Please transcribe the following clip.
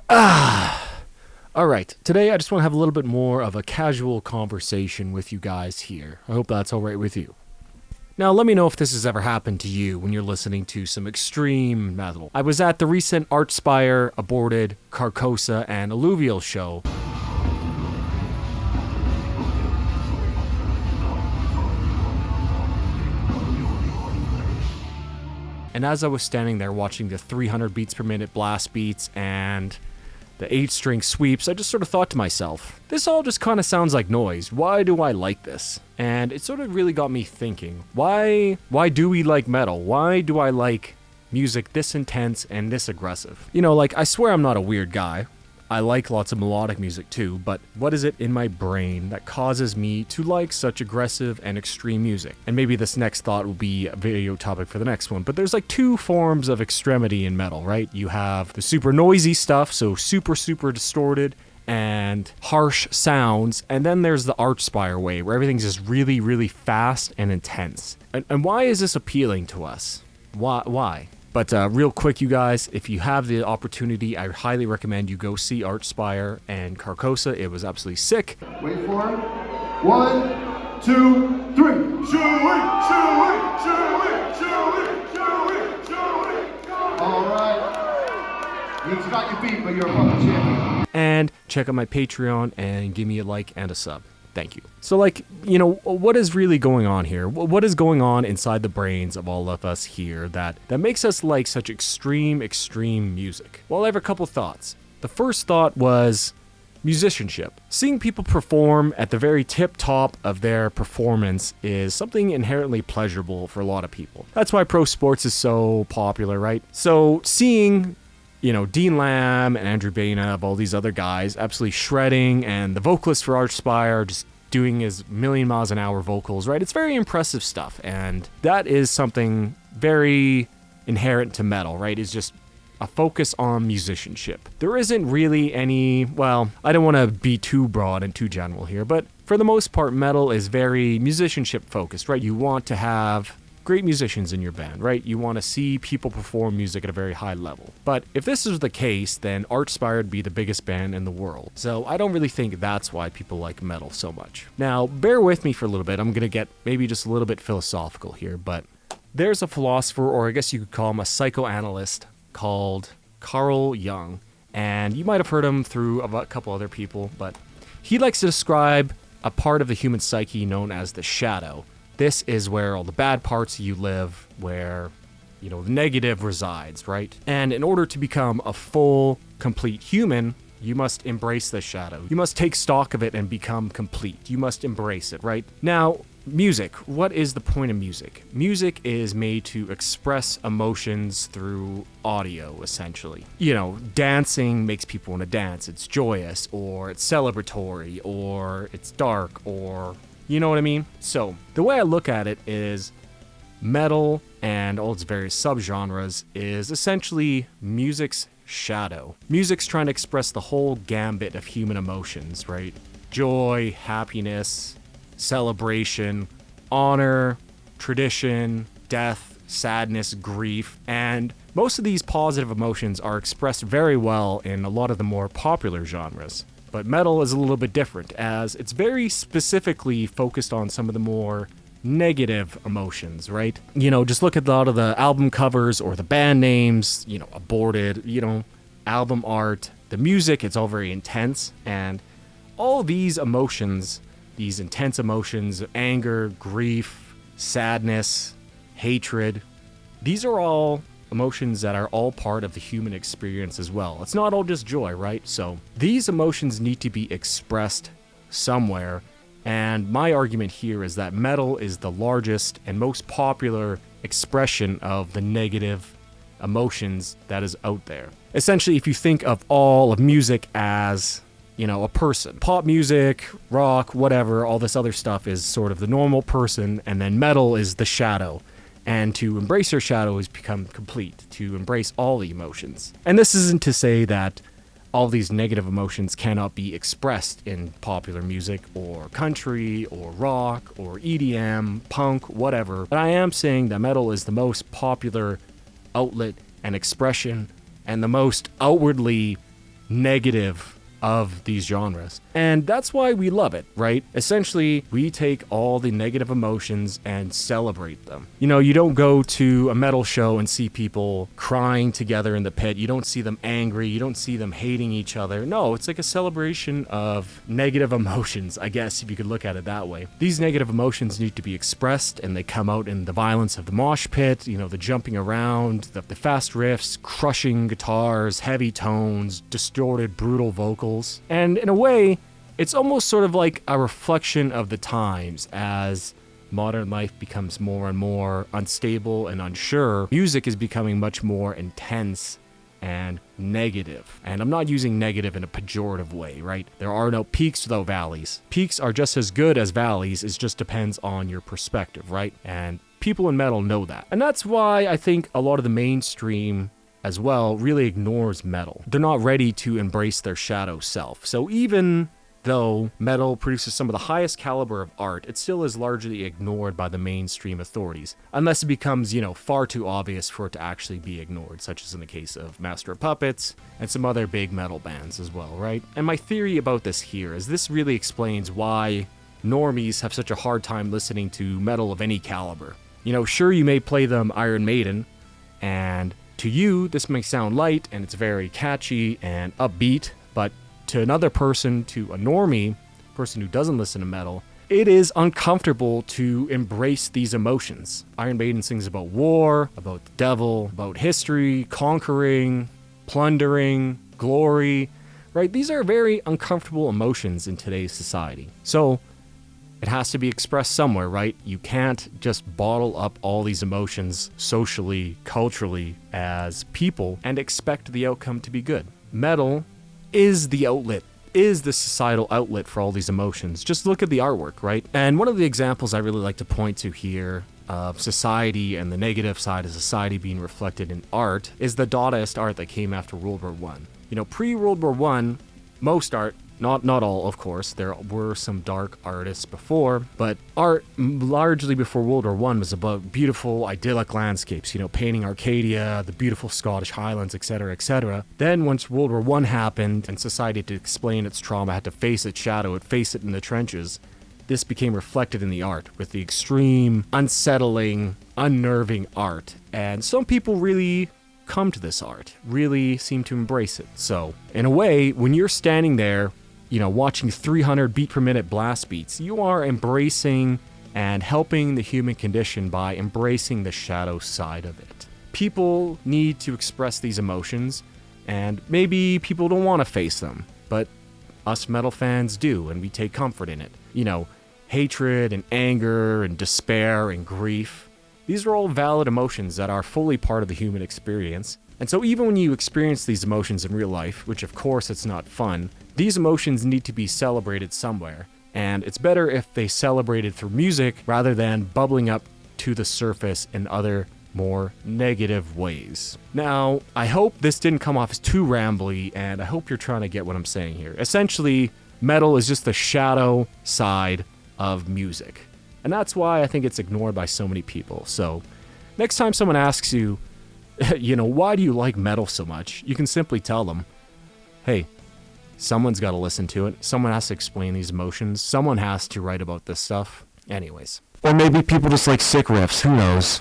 Alright, today I just want to have a little bit more of a casual conversation with you guys here. I hope that's alright with you. Now, let me know if this has ever happened to you when you're listening to some extreme metal. I was at the recent Archspire, Aborted, Carcosa, and Alluvial show. And as I was standing there watching the 300 beats per minute blast beats and the 8-string sweeps, I just sort of thought to myself, this all just kind of sounds like noise. Why do I like this? And it sort of really got me thinking, why do we like metal? Why do I like music this intense and this aggressive? You know, like, I swear I'm not a weird guy. I like lots of melodic music too, but what is it in my brain that causes me to like such aggressive and extreme music? And maybe this next thought will be a video topic for the next one, but there's like two forms of extremity in metal, right? You have the super noisy stuff, so super distorted and harsh sounds, and then there's the Archspire way, where everything's just really fast and intense. And why is this appealing to us? Why? But real quick, you guys, if you have the opportunity, I highly recommend you go see Archspire and Carcosa. It was absolutely sick. Wait for it. 1, 2, 3. All right. You got your beat, but you're a fucking champion. And check out my Patreon and give me a like and a sub. Thank you. So, like, you know, what is really going on here? What is going on inside the brains of all of us here that makes us like such extreme music? Well, I have a couple thoughts. The first thought was musicianship. Seeing people perform at the very tip top of their performance is something inherently pleasurable for a lot of people. That's why pro sports is so popular, right? So seeing, you know, Dean Lamb and Andrew Baina of all these other guys absolutely shredding, and the vocalist for Archspire just doing his million miles an hour vocals, right? It's very impressive stuff, and that is something very inherent to metal, right? It's just a focus on musicianship. There isn't really any, well, I don't want to be too broad and too general here, but for the most part, metal is very musicianship focused, right? You want to have great musicians in your band, right? You want to see people perform music at a very high level. But if this is the case, then Archspire would be the biggest band in the world. So I don't really think that's why people like metal so much. Now, bear with me for a little bit. I'm going to get maybe just a little bit philosophical here, but there's a philosopher, or I guess you could call him a psychoanalyst, called Carl Jung. And you might have heard him through a couple other people, but he likes to describe a part of the human psyche known as the shadow. This is where all the bad parts of you live, where, you know, the negative resides, right? And in order to become a full, complete human, you must embrace the shadow. You must take stock of it and become complete. You must embrace it, right? Now, music. What is the point of music? Music is made to express emotions through audio, essentially. You know, dancing makes people want to dance. It's joyous, or it's celebratory, or it's dark, or... you know what I mean? So, the way I look at it is metal and all its various subgenres is essentially music's shadow. Music's trying to express the whole gambit of human emotions, right? Joy, happiness, celebration, honor, tradition, death, sadness, grief, and most of these positive emotions are expressed very well in a lot of the more popular genres. But metal is a little bit different, as it's very specifically focused on some of the more negative emotions, right? You know, just look at a lot of the album covers or the band names, you know, Aborted, you know, album art, the music, it's all very intense. And all these emotions, these intense emotions, anger, grief, sadness, hatred, these are all emotions that are all part of the human experience as well. It's not all just joy, right? So these emotions need to be expressed somewhere, and my argument here is that metal is the largest and most popular expression of the negative emotions that is out there. Essentially, if you think of all of music as, you know, a person, pop music, rock, whatever, all this other stuff is sort of the normal person, and then metal is the shadow. And to embrace your shadow is become complete, to embrace all the emotions. And this isn't to say that all these negative emotions cannot be expressed in popular music or country or rock or EDM, punk, whatever. But I am saying that metal is the most popular outlet and expression and the most outwardly negative of these genres. And that's why we love it, right? Essentially, we take all the negative emotions and celebrate them. You know, you don't go to a metal show and see people crying together in the pit. You don't see them angry. You don't see them hating each other. No, it's like a celebration of negative emotions, I guess, if you could look at it that way. These negative emotions need to be expressed, and they come out in the violence of the mosh pit, you know, the jumping around, the fast riffs, crushing guitars, heavy tones, distorted, brutal vocals. And in a way, it's almost sort of like a reflection of the times. As modern life becomes more and more unstable and unsure, music is becoming much more intense and negative. And I'm not using negative in a pejorative way, right? There are no peaks without valleys. Peaks are just as good as valleys. It just depends on your perspective, right? And people in metal know that. And that's why I think a lot of the mainstream as well really ignores metal. They're not ready to embrace their shadow self. So even though metal produces some of the highest caliber of art, it still is largely ignored by the mainstream authorities, unless it becomes, you know, far too obvious for it to actually be ignored, such as in the case of Master of Puppets and some other big metal bands as well, right? And my theory about this here is this really explains why normies have such a hard time listening to metal of any caliber. You know, sure, you may play them Iron Maiden, and to you, this may sound light and it's very catchy and upbeat, but to another person, to a normie, person who doesn't listen to metal, it is uncomfortable to embrace these emotions. Iron Maiden sings about war, about the devil, about history, conquering, plundering, glory, right? These are very uncomfortable emotions in today's society. So it has to be expressed somewhere, right? You can't just bottle up all these emotions socially, culturally, as people and expect the outcome to be good. Metal is the outlet, is the societal outlet for all these emotions. Just look at the artwork, right? And one of the examples I really like to point to here of society and the negative side of society being reflected in art is the Dadaist art that came after World War I. You know, pre-World War I, most art, not all, of course, there were some dark artists before, but art largely before World War I was about beautiful, idyllic landscapes, you know, painting Arcadia, the beautiful Scottish Highlands, etc., etc. Then once World War I happened and society had to explain its trauma, had to face its shadow, it faced it in the trenches, this became reflected in the art with the extreme, unsettling, unnerving art. And some people really come to this art, really seem to embrace it. So, in a way, when you're standing there, you know, watching 300 beat per minute blast beats, you are embracing and helping the human condition by embracing the shadow side of it. People need to express these emotions, and maybe people don't want to face them, but us metal fans do, and we take comfort in it. You know, hatred and anger and despair and grief. These are all valid emotions that are fully part of the human experience. And so even when you experience these emotions in real life, which of course it's not fun, these emotions need to be celebrated somewhere. And it's better if they celebrated through music rather than bubbling up to the surface in other more negative ways. Now, I hope this didn't come off as too rambly, and I hope you're trying to get what I'm saying here. Essentially, metal is just the shadow side of music. And that's why I think it's ignored by so many people. So next time someone asks you, you know, why do you like metal so much? You can simply tell them, hey, someone's got to listen to it. Someone has to explain these emotions. Someone has to write about this stuff. Anyways. Or maybe people just like sick riffs. Who knows?